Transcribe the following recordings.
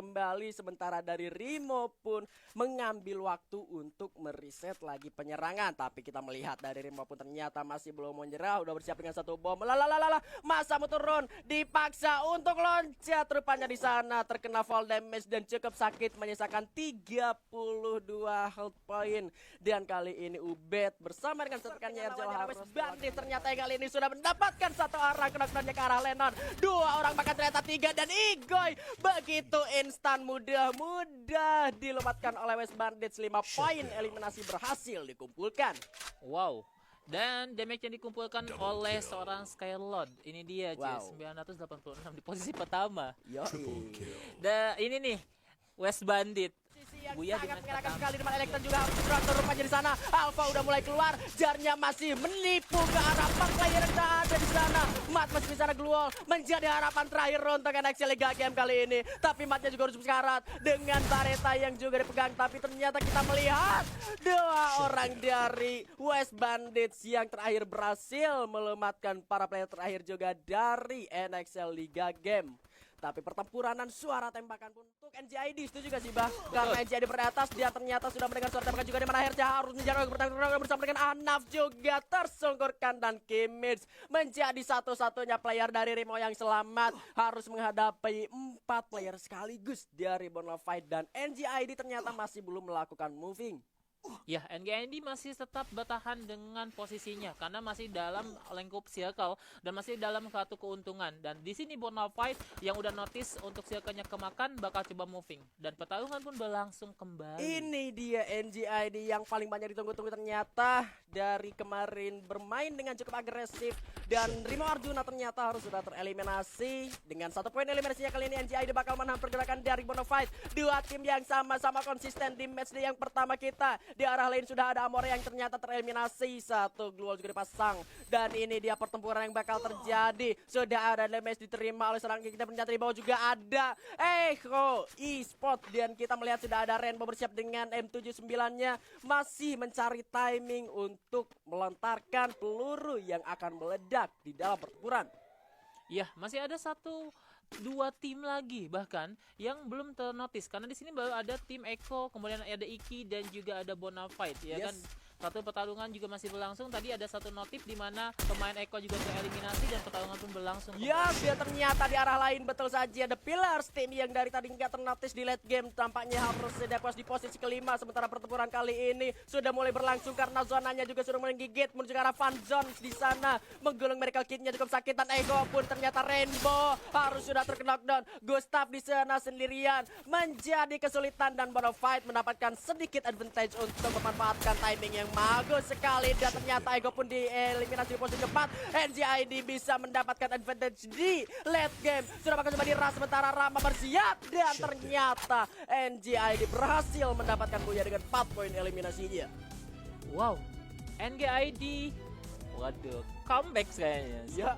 kembali. Sementara dari Rimo pun mengambil waktu untuk mereset lagi penyerangan. Tapi kita melihat dari Rimo pun ternyata masih belum menyerah. Udah bersiap dengan satu bom. Lalalala, Masamu turun, dipaksa untuk loncat. Rupanya di sana terkena fall damage dan cukup sakit, menyisakan 32 health point. Dan kali ini Ubed bersama dengan setekannya Erjel harus Bandit. Ternyata yang kali ini sudah mendapatkan satu orang knockdownnya ke arah Lennon. Dua orang bahkan ternyata tiga, dan Igoy begitu instan mudah dilompatkan oleh West Bandits. 5 poin eliminasi berhasil dikumpulkan. Wow. Dan damage yang dikumpulkan oleh seorang Skylord. Ini dia, Wow. 986 di posisi pertama. Yoi. Dan ini nih West Bandit. Yang Buya sangat dengan mengenakan kata- sekali, di mana Elektra juga harus beratur. Rupanya di sana Alpha udah mulai keluar, jarnya masih menipu ke arah empat player yang ada di sana. Mat masih di sana, Gluol menjadi harapan terakhir untuk NXT Liga Game kali ini. Tapi Matnya juga harus sekarat dengan Bareta yang juga dipegang. Tapi ternyata kita melihat dua orang dari West Bandits yang terakhir berhasil melemahkan para player terakhir juga dari NXT Liga Game. Tapi pertempuran suara tembakan pun untuk NGID, setuju gak sih, Bah? Karena NGID beratas, dia ternyata sudah mendengar suara tembakan juga, di mana Herja harus menjaga pertempuran bersama dengan Anaf juga tersungkurkan, dan Kimmich menjadi satu-satunya player dari Rimo yang selamat, harus menghadapi 4 player sekaligus dari Bonafide, dan NGID ternyata masih belum melakukan moving. Ya, NGID masih tetap bertahan dengan posisinya karena masih dalam lingkup circle dan masih dalam satu keuntungan. Dan di sini Bonafide yang udah notice untuk circle-nya kemakan bakal coba moving, dan pertarungan pun berlangsung kembali. Ini dia NGID yang paling banyak ditunggu-tunggu ternyata dari kemarin, bermain dengan cukup agresif, dan Rimo Arjuna ternyata harus sudah tereliminasi. Dengan 1 poin eliminasinya kali ini NGID bakal menahan pergerakan dari Bonafide. Dua tim yang sama-sama konsisten di match day yang pertama kita. Di arah lain sudah ada Amore yang ternyata tereliminasi, satu Gluol juga dipasang, dan ini dia pertempuran yang bakal terjadi. Sudah ada damage diterima oleh seorang kita, ternyata di bawah juga ada Echo Esport, dan kita melihat sudah ada Rainbow bersiap dengan M79-nya, masih mencari timing untuk melontarkan peluru yang akan meledak di dalam pertempuran. Ya, masih ada 2 tim lagi bahkan yang belum ternotis karena di sini baru ada tim Echo, kemudian ada Iki dan juga ada Bonafide, ya kan. Satu pertarungan juga masih berlangsung. Tadi ada satu notif di mana pemain Echo juga tereliminasi dan pertarungan pun berlangsung. Ya, dia ternyata di arah lain, betul saja. The Pillars, tim yang dari tadi nggak ternotis di late game, tampaknya harus sedepos di posisi kelima. Sementara pertempuran kali ini sudah mulai berlangsung karena zonanya juga sudah mulai gigit menuju ke arah Van Jones di sana. Menggulung medical kitnya cukup sakit, dan Ego pun ternyata Rainbow harus sudah terkena knockdown. Gustav di sana sendirian menjadi kesulitan, dan Bonafide mendapatkan sedikit advantage untuk memanfaatkan timing yang bagus sekali, dan ternyata Ego pun dieliminasi di posisi keempat. NGID bisa mendapatkan advantage di late game. Sudah bakal coba diras, sementara Rama bersiap, dan ternyata NGID berhasil mendapatkan Buya dengan 4 poin eliminasinya. Wow, NGID, waduh, comeback kayaknya. Ya,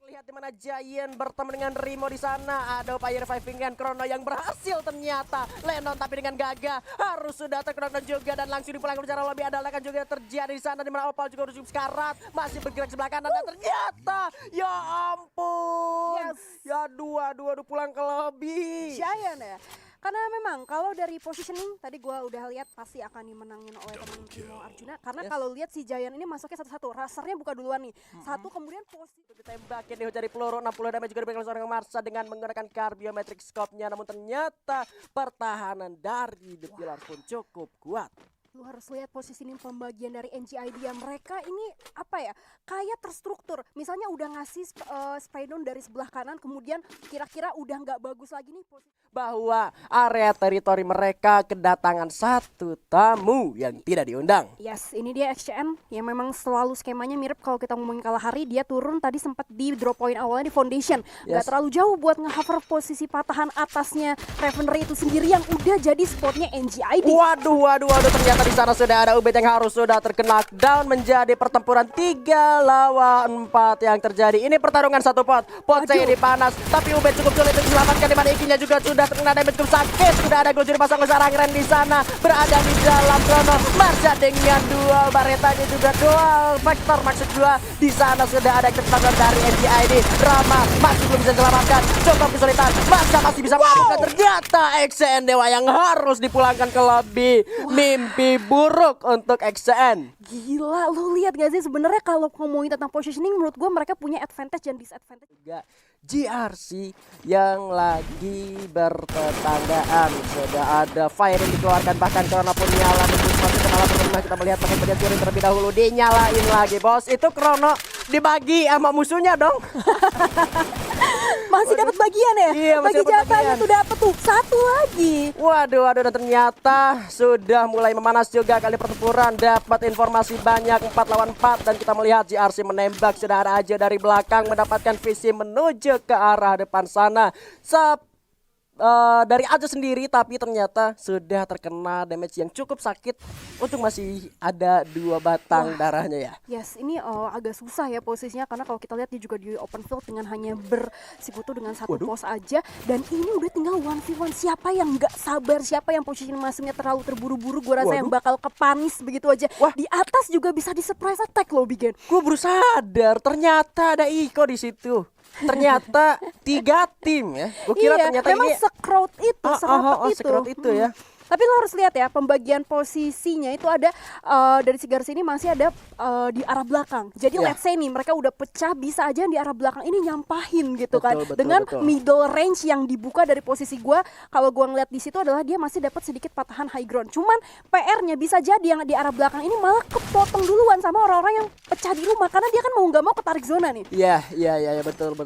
terlihat di mana Giant bertemu dengan Rimo di sana. Ada upaya reviving dengan Chrono yang berhasil ternyata. Lennon tapi dengan gagah harus sudah terkena juga, dan langsung dipulangkan secara lebih. Ada lekan juga terjadi di sana, di mana Opal juga harus sekarat, masih bergerak sebelah kanan, dan ternyata ya ampun. Ya dua pulang ke lobby. Giant ya. Karena memang kalau dari positioning tadi gua udah lihat pasti akan dimenangin oleh teman Rimo Arjuna. Karena kalau lihat si Giant ini masuknya satu-satu, rasernya buka duluan nih. Satu kemudian posisi Ditembakin dihujani peluru, 60 damage juga diberikan seorang Marsa dengan menggunakan carbiometric scope-nya. Namun ternyata pertahanan dari The Pillars pun cukup kuat. lu harus lihat positioning pembagian dari NGID ya. Mereka ini apa ya, kayak terstruktur. Misalnya udah ngasih spray down dari sebelah kanan, kemudian kira-kira udah nggak bagus lagi nih posisi. Bahwa area teritori mereka kedatangan satu tamu yang tidak diundang. Yes, ini dia XCN yang memang selalu skemanya mirip kalau kita ngomongin Kalahari. Dia turun tadi sempat di drop point awalnya di foundation, nggak terlalu jauh buat nge-hover posisi patahan atasnya Ravenry itu sendiri yang udah jadi spotnya NGID. Waduh, ternyata di sana sudah ada Ubed yang harus sudah terkena down, menjadi pertempuran 3 lawan 4 yang terjadi. Ini pertarungan satu pot saya dipanas, tapi Ubed cukup sulit diselamatkan, di mana Ikinya juga sudah sudah terkena damage cukup sakit. Sudah ada Gojir pasang sarang Ren di sana berada di dalam Chrono. Marsha dengan dual Baretanya juga dual Vector maksud gua. Di sana sudah ada kecepatan dari NGID. Rama masih belum bisa selamatkan. Cukup kesulitan. Marsha masih bisa mengamankan. Ternyata XCN Dewa yang harus dipulangkan ke lobby. Mimpi buruk untuk XCN. Gila, lu lihat gak sih sebenarnya kalau ngomongin tentang positioning menurut gue mereka punya advantage dan disadvantage. Juga GRC yang lagi bertetanggaan. Sudah ada fire yang dikeluarkan bahkan Corona pun nyala tembus masuk ke dalam rumah. Kita melihat pakai bagian kiri terlebih dahulu dinyalain lagi bos. Itu Chrono dibagi sama musuhnya dong. Masih dapat bagian ya? Iya, masih bagi dapat jatahnya bagian. tuh dapat tuh satu lagi. Waduh, dan ternyata sudah mulai memanas juga kali pertempuran. Dapat informasi banyak 4 lawan 4 dan kita melihat GRC menembak sudah ada aja dari belakang mendapatkan visi menuju ke arah depan sana. Dari Ajo sendiri tapi ternyata sudah terkena damage yang cukup sakit untuk masih ada 2 batang darahnya ya. Yes, ini agak susah ya posisinya karena kalau kita lihat dia juga di open field dengan hanya bersikutu dengan satu pos aja dan ini udah tinggal 1v1. Siapa yang nggak sabar, siapa yang posisi masuknya terlalu terburu-buru, gue rasa yang bakal kepanis begitu aja. Wah. Di atas juga bisa di surprise attack loh Bigen. Gue baru sadar ternyata ada Iko di situ. Ternyata 3 tim ya. Gue kira Iya, ternyata memang ini se-crowd itu, sekrot itu ya. Tapi lo harus lihat ya pembagian posisinya itu ada dari si Garcia ini masih ada di arah belakang. Jadi Ya. let's say nih mereka udah pecah bisa aja di arah belakang ini nyampahin gitu kan. Betul, Dengan betul. middle range yang dibuka dari posisi gua. Kalau gua ngeliat di situ adalah dia masih dapat sedikit patahan high ground. Cuman PR-nya bisa jadi yang di arah belakang ini malah kepotong duluan sama orang-orang yang pecah di rumah karena dia kan mau nggak mau ketarik zona nih. Iya, betul.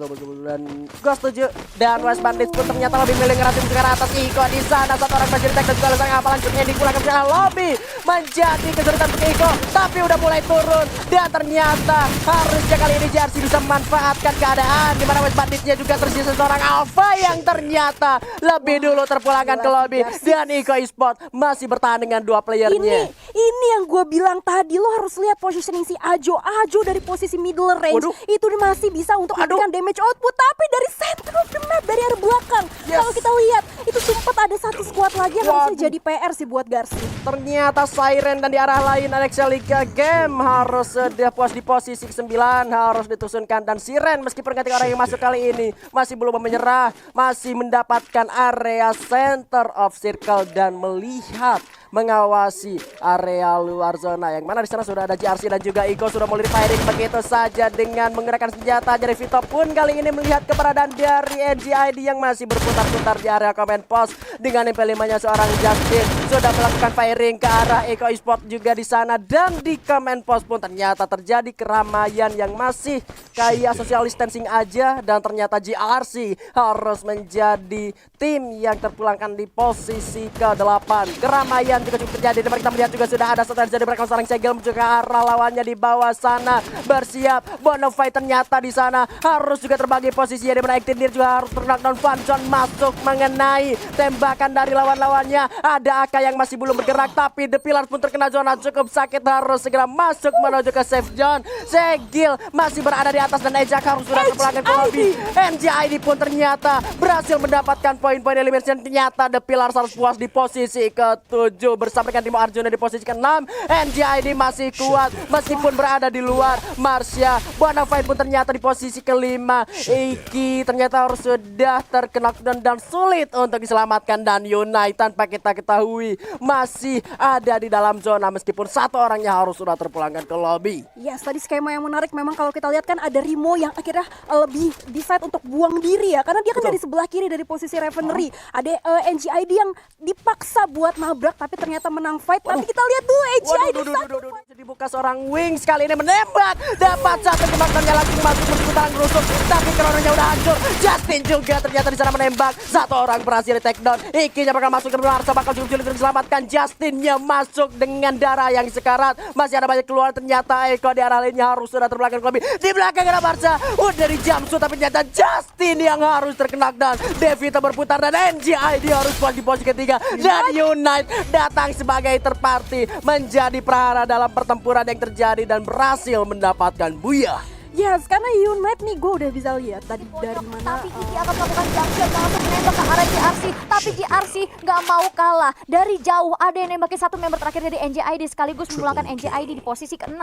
Dan gue setuju. Dan West Bandits pun ternyata lebih milih ngeratin ke arah atas Iko di sana. Satu orang Bajir Tech dan juga Lesang apa lanjutnya dipulangkan ke arah lobby. Menjadi kesulitan untuk Iko. Tapi udah mulai turun. Dan ternyata harusnya kali ini JRC bisa memanfaatkan keadaan. Dimana West Banditsnya juga tersisa seorang Alpha yang ternyata lebih dulu terpulangkan ke lobby. Dan Iko Esport masih bertahan dengan 2 playernya. Ini yang gue bilang tadi, lo harus lihat positioning si Ajo dari posisi middle range. Waduh. Itu masih bisa untuk memberikan damage output, tapi dari center of the map dari arah belakang. Yes. Kalau kita lihat itu sempat ada satu squad lagi yang harusnya jadi PR sih buat Garcia. Ternyata Siren dan di arah lain Alexia Liga Game harus sudah puas di posisi ke-9 harus ditusunkan dan Siren meskipun ketika orang yang masuk kali ini masih belum menyerah, masih mendapatkan area center of circle dan melihat mengawasi area luar zona yang mana di sana sudah ada JRC dan juga Iko sudah mulai firing begitu saja dengan menggunakan senjata. Jadi Vito pun kali ini melihat keberadaan dari NGID yang masih berputar-putar di area command post dengan MP5-nya seorang Justin sudah melakukan firing ke arah Iko Esport juga di sana dan di command post pun ternyata terjadi keramaian yang masih kayak social distancing aja dan ternyata JRC harus menjadi tim yang terpulangkan di posisi ke-8. Keramaian juga cukup terjadi dan kita melihat juga sudah ada setelah jadi mereka seorang segel menuju ke arah lawannya di bawah sana bersiap. Bonafide ternyata di sana harus juga terbagi posisinya di mana Ektinir juga harus terknockdown. Fancon masuk mengenai tembakan dari lawan-lawannya. Ada Aka yang masih belum bergerak tapi The Pillars pun terkena zona cukup sakit harus segera masuk menuju ke safe zone. Segil masih berada di atas dan Ejak harus sudah terpulangkan ke lobby. NGID pun ternyata berhasil mendapatkan poin-poin elimination. Ternyata The Pillars harus puas di posisi ke-7 bersama dengan Timo Arjuna di posisi ke-6. NGID masih kuat meskipun berada di luar. Marsha Bonafide pun ternyata di posisi ke-5. Iki ternyata harus sudah terkena dan sulit untuk diselamatkan dan Unite tanpa kita ketahui masih ada di dalam zona meskipun satu orangnya harus sudah terpulangkan ke lobby. Yes, tadi skema yang menarik memang kalau kita lihat kan ada Rimo yang akhirnya lebih decide untuk buang diri ya karena dia kan dari sebelah kiri dari posisi Revenery. Ada NGID yang dipaksa buat nabrak tapi ternyata menang fight. Tapi kita lihat dulu NGID satu fight. Dibuka seorang Wings kali ini menembak dapat satu kemampuannya langsung masuk perputaran rusuk tapi Chrono-nya udah hancur. Justin juga ternyata di sana menembak satu orang berhasil di take down. Iki-nya bakal masuk ke luar bakal cukup sulit untuk diselamatkan. Justin-nya masuk dengan darah yang sekarat masih ada banyak keluar ternyata Eko di arah lainnya harus sudah terbelakang lebih di belakang ada Barca udah di jumpsuit tapi ternyata Justin yang harus terkena down. Devita berputar dan NGID harus puas di posisi ketiga dan Unite datang sebagai third party menjadi prahara dalam pertempuran yang terjadi dan berhasil mendapatkan buyah. Yes, karena Unite nih gue udah bisa lihat tadi dari mana. Tapi Iki akan melakukan jump shot dan langsung menembak ke arah GRC. Tapi GRC nggak mau kalah. Dari jauh ada yang nembakin satu member terakhir dari NJID sekaligus memulangkan NJID di posisi ke-6.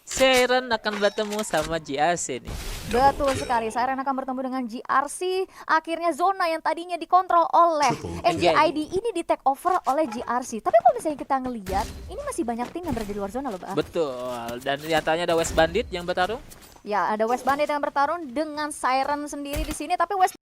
Siren akan bertemu sama GRC nih. Betul sekali, Siren akan bertemu dengan GRC. Akhirnya zona yang tadinya dikontrol oleh NJID ini di take over oleh GRC. Tapi kalau misalnya kita ngelihat, ini masih banyak tim yang berada di luar zona loh, Mbak. Betul. Dan nyatanya ada West Bandit yang bertarung. Ya, ada West Bandit yang bertarung dengan Siren sendiri di sini, tapi West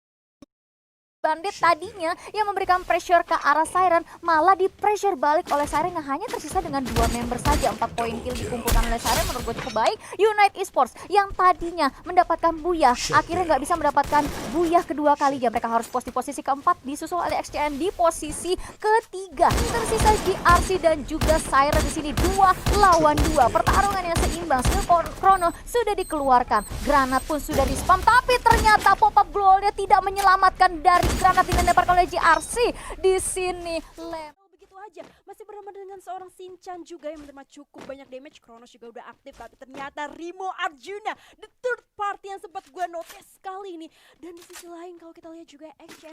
Bandit tadinya yang memberikan pressure ke arah Siren malah di pressure balik oleh Siren yang hanya tersisa dengan 2 member saja. 4 poin kill dikumpulkan oleh Siren, menurut gue cukup baik. Unite Esports yang tadinya mendapatkan booyah akhirnya nggak bisa mendapatkan booyah kedua kalinya. Mereka harus post di posisi keempat, disusul oleh XCN di posisi ketiga. Tersisa GRC dan juga Siren di sini 2 lawan 2. Pertarungan yang seimbang. Skill Chrono sudah dikeluarkan, granat pun sudah di spam, tapi ternyata pop up glownya tidak menyelamatkan dari granat yang dilempar oleh GRC di sini. Begitu aja, masih bersama dengan seorang Shinchan juga yang menerima cukup banyak damage. Kronos juga udah aktif, tapi ternyata Rimo Arjuna, the third party yang sempat gue notice kali ini. Dan di sisi lain kalau kita lihat juga action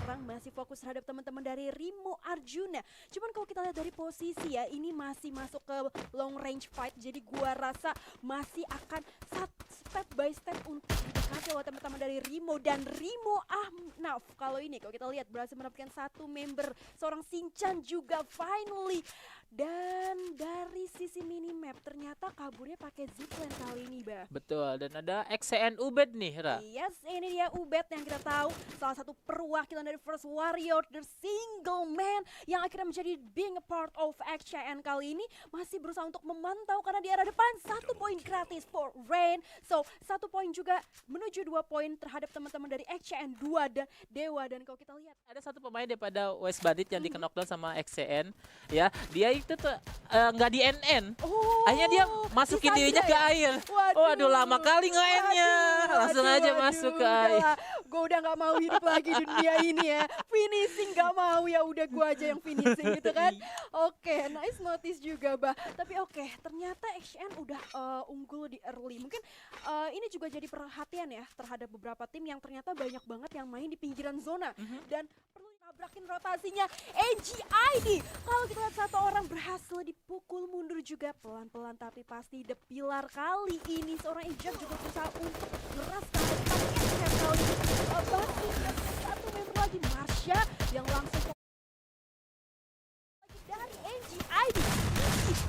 orang masih fokus terhadap teman-teman dari Rimo Arjuna. Cuman kalau kita lihat dari posisi ya, ini masih masuk ke long range fight. Jadi gua rasa masih akan step by step untuk didekati oleh teman-teman dari Rimo dan Rimo Ahnaf. Kalau ini kalau kita lihat berhasil mendapatkan satu member seorang Shinchan juga finally. Dan dari sisi minimap ternyata kaburnya pakai zipline kali ini, Bah. Betul. Dan ada XCN Ubed nih, Ra. Yes, ini dia Ubed yang kita tahu salah satu perwakilan dari First Warrior, the single man yang akhirnya menjadi being a part of XCN kali ini masih berusaha untuk memantau karena di arah depan 1 poin gratis for Rain. So 1 poin juga menuju 2 poin terhadap teman-teman dari XCN 2 dan Dewa. Dan kalau kita lihat Ada satu pemain daripada West Bandit yang di knockdown sama XCN, ya. Dia itu tuh nggak di NN. Akhirnya dia masukin bisa dirinya aja ke ya? air. Waduh, Lama kali nge-N-nya. Langsung aja masuk ke air. Gue udah gak mau hidup lagi dunia ini ya. Finishing gak mau, ya udah gue aja yang finishing gitu kan. Oke, nice notice juga, Bah. Tapi oke, ternyata XN udah unggul di early. Mungkin ini juga jadi perhatian ya terhadap beberapa tim yang ternyata banyak banget yang main di pinggiran zona. Dan perlu tabrakin rotasinya NJID. Kalau kita lihat satu orang berhasil dipukul mundur juga pelan-pelan, tapi pasti the pillar kali ini seorang Ijaz juga berusaha untuk ngeras ke depan XN kali ini. Bahkan satu member lagi Marsha yang langsung lagi dari NJID.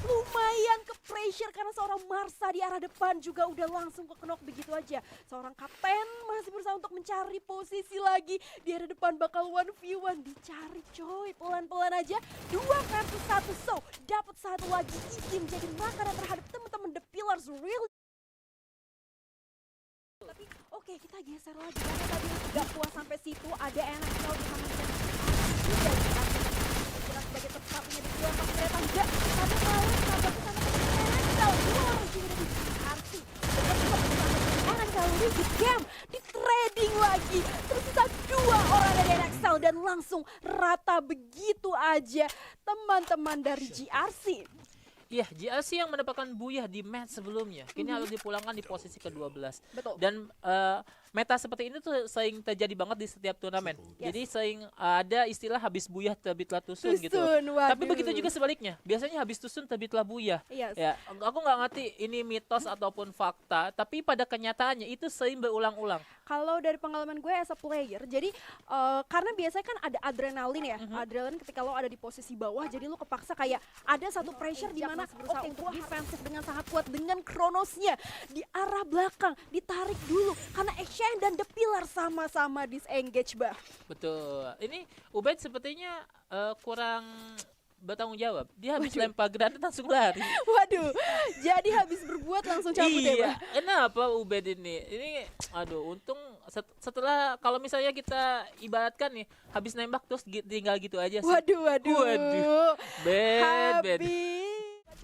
Lumayan ke pressure karena seorang Marsa di arah depan juga udah langsung ke knock begitu aja. Seorang kapten masih berusaha untuk mencari posisi lagi di arah depan, bakal 1v1 dicari coy, pelan-pelan aja. 2 versus 1, so dapat satu lagi Iki menjadi makanan terhadap teman-teman The Pillars real. Tapi oke, kita geser lagi karena tadi gak puas sampai situ, ada enak kalau bersama dengan juga jelas sebagai tersatunya di dua pas kereta enggak, tapi malah sahabat kesana Enaksel luar juga dari arti Enaksel di game di trading lagi, tersisa 2 orang dari Enaksel dan langsung rata begitu aja teman-teman dari GRC. Iya, GRC yang mendapatkan buyah di match sebelumnya, kini harus dipulangkan di posisi ke-12. Betul. Dan meta seperti ini tuh sering terjadi banget di setiap turnamen. Jadi sering ada istilah habis buyah terbitlah tusun gitu. Tapi begitu juga sebaliknya. Biasanya habis tusun terbitlah buyah. Yes. Ya, aku nggak ngerti ini mitos ataupun fakta, tapi pada kenyataannya itu sering berulang-ulang. Kalau dari pengalaman gue as a player, jadi karena biasanya kan ada adrenalin ya, adrenalin ketika lo ada di posisi bawah, jadi lo kepaksa kayak ada satu pressure di mana oke, gue defensif dengan sangat kuat dengan Kronosnya di arah belakang ditarik dulu karena Action dan The Pillar sama-sama disengage, Bah. Betul. Ini Ubed sepertinya kurang bertanggung jawab. Dia habis lempar granat langsung lari. Waduh, jadi habis berbuat langsung cabut ya, Iya, Bah? kenapa Ubed ini? Ini aduh, untung setelah kalau misalnya kita ibaratkan nih, habis nembak terus tinggal gitu aja sih. Waduh. Bad. Habis.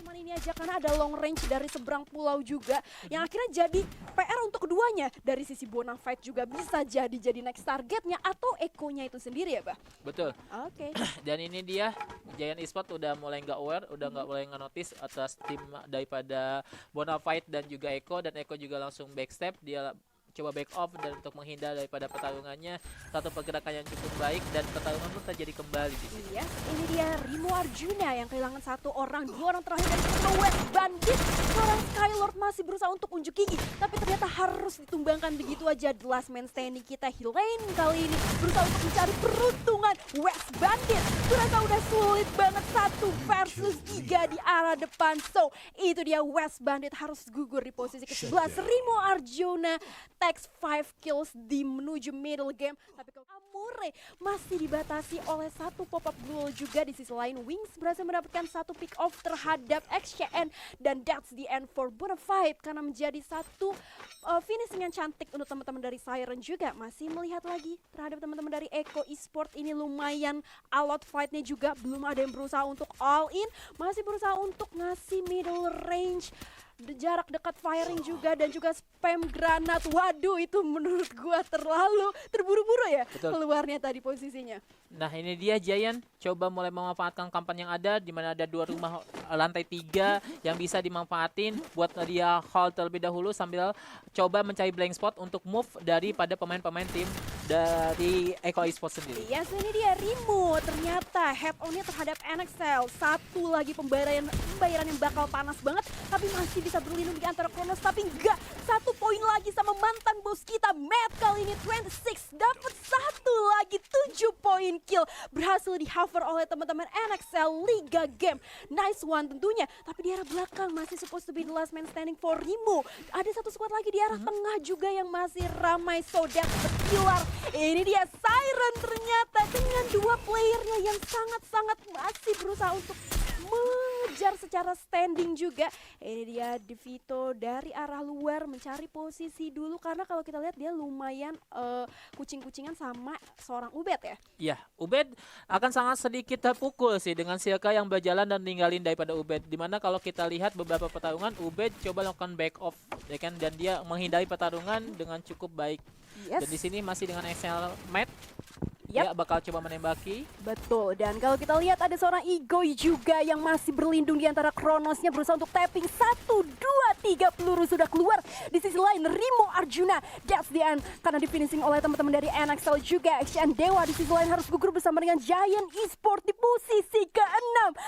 cuman ini aja karena ada long range dari seberang pulau juga yang akhirnya jadi PR untuk keduanya. Dari sisi Bonafide juga bisa jadi next targetnya atau Eko-nya itu sendiri ya, Bah? Betul. Oke. Dan ini dia Giant Esports udah mulai nggak aware, udah nggak mulai nge-notice atas tim daripada Bonafide dan juga Eko, dan Eko juga langsung backstep, dia coba back off dan untuk menghindar daripada pertarungannya. Satu pergerakan yang cukup baik dan pertarungan pun terjadi kembali di sini. Yes, ini dia Rimo Arjuna yang kehilangan satu orang, dua orang terakhir dari tim West Bandit. Seorang Skylord masih berusaha untuk unjuk gigi, tapi ternyata harus ditumbangkan begitu aja. The last man standing kita, Hilain kali ini berusaha untuk mencari peruntungan West Bandit. Ternyata udah sulit banget 1 versus 3 di arah depan. So, itu dia West Bandit harus gugur di posisi ke-11. Rimo Arjuna takes 5 kills di menuju middle game. Tapi kalau Amure masih dibatasi oleh satu pop-up goal juga. Di sisi lain Wings berhasil mendapatkan satu pick off terhadap XCN. Dan that's the end for Bonafide karena menjadi satu finishing yang cantik untuk teman-teman dari Siren juga. Masih melihat lagi terhadap teman-teman dari Eko Esports, ini lumayan alot fight-nya juga. Belum ada yang berusaha untuk all in, masih berusaha untuk ngasih middle range, jarak dekat firing juga, dan juga spam granat. Waduh, itu menurut gua terlalu terburu-buru ya. Betul. Keluarnya tadi posisinya. Nah, ini dia Giant coba mulai memanfaatkan kampanye yang ada, di mana ada 2 rumah lantai 3 yang bisa dimanfaatin buat dia hold terlebih dahulu sambil coba mencari blank spot untuk move daripada pemain-pemain tim dari Eko Esports sendiri. Yes, ini dia Rimo. Ternyata head on-nya terhadap NXL. Satu lagi pembayaran yang bakal panas banget, tapi masih bisa berlindung di antara Kronos. Tapi enggak, 1 poin lagi sama mantan bos kita Matt. Kali ini 26 dapat 1 lagi 7 poin kill. Berhasil di-hover oleh teman-teman NXL Liga Game. Nice one tentunya, tapi di arah belakang masih supposed to be the last man standing for Rimo. Ada satu squad lagi di arah tengah juga yang masih ramai. So that's the killer. Ini dia Siren ternyata dengan 2 playernya yang sangat-sangat masih berusaha untuk mengejar secara standing juga. Ini dia Devito dari arah luar mencari posisi dulu, karena kalau kita lihat dia lumayan kucing-kucingan sama seorang Ubed ya. Ya, Ubed akan sangat sedikit terpukul sih dengan Silka yang berjalan dan ninggalin daripada Ubed. Dimana kalau kita lihat beberapa pertarungan, Ubed coba lakukan back off, ya kan, dan dia menghindari pertarungan dengan cukup baik. Yes. Dan di sini masih dengan Excel Matt. Yap. Dia bakal coba menembaki. Betul, dan kalau kita lihat ada seorang Igoi juga yang masih berlindung di antara Kronosnya, berusaha untuk tapping. 1, 2, 3 peluru sudah keluar. Di sisi lain Rimo Arjuna, that's the end, karena di finishing oleh teman-teman dari NXL juga. XCN Dewa di sisi lain harus gugur bersama dengan Giant Esports di posisi ke-6.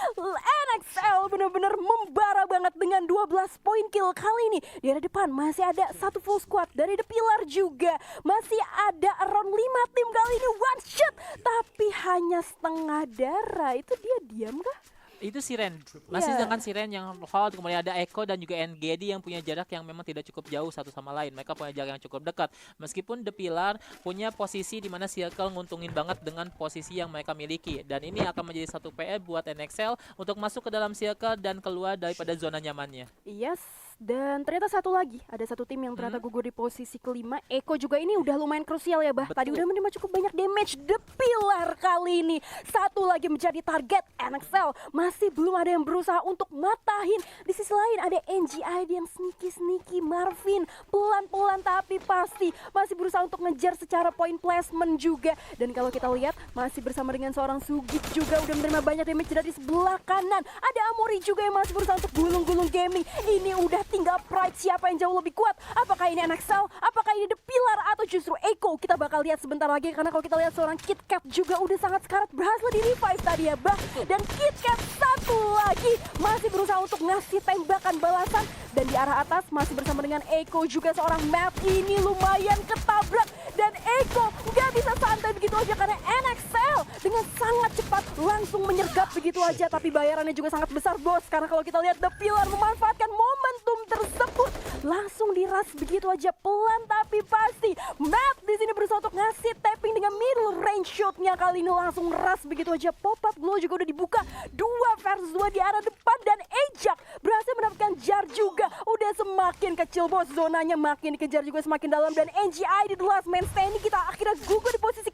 NXL benar-benar membara banget dengan 12 poin kill kali ini. Di arah depan masih ada satu full squad dari The Pillar juga. Masih ada around 5 tim kali ini one shot, tapi hanya setengah darah. Itu dia diam kah? Itu Siren. Masih Iya. dengan Siren yang hold, kemudian ada Eko dan juga NGD yang punya jarak yang memang tidak cukup jauh satu sama lain. Mereka punya jarak yang cukup dekat. Meskipun The Pillar punya posisi di mana Circle nguntungin banget dengan posisi yang mereka miliki. Dan ini akan menjadi satu PR buat NXL untuk masuk ke dalam Circle dan keluar daripada zona nyamannya. Yes, dan ternyata satu lagi, ada satu tim yang ternyata gugur di posisi ke-5. Eko juga ini udah lumayan krusial ya, Bah. Tadi Betul. udah menerima cukup banyak damage. The Pillar kali ini satu lagi menjadi target NXL. Masih belum ada yang berusaha untuk matahin. Di sisi lain ada NGID yang sneaky Marvin. Pelan-pelan tapi pasti masih berusaha untuk ngejar secara point placement juga. Dan kalau kita lihat masih bersama dengan seorang Sugit juga udah menerima banyak damage dari sebelah kanan. Ada Amori juga yang masih berusaha untuk gulung-gulung gaming. Ini udah tinggal pride siapa yang jauh lebih kuat. Apakah ini NXL? Apakah ini The Pillar? Atau justru Eko? Kita bakal lihat sebentar lagi, karena kalau kita lihat seorang KitKat juga udah sangat sekarat, berhasil di revive tadi ya, Bah. Dan KitKat satu lagi masih berusaha untuk ngasih tembakan balasan. Dan di arah atas masih bersama dengan Eko juga seorang Matt. Ini lumayan ketabrak. Dan Eko nggak bisa santai begitu aja, karena NXL dengan sangat cepat langsung menyergap begitu aja. Tapi bayarannya juga sangat besar, bos. Karena kalau kita lihat The Pillar memanfaatkan momentum tersebut, langsung diras begitu aja, pelan tapi pasti. Matt di sini berusaha untuk ngasih tapping dengan middle range shotnya. Kali ini langsung ras begitu aja. Pop-up glow juga udah dibuka 2 versus 2 di arah depan. Dan Ajak berhasil mendapatkan jar juga. Udah semakin kecil, bos. Zonanya makin dikejar juga semakin dalam. Dan NGI di The Last Man Standing kita akhirnya gugur di posisi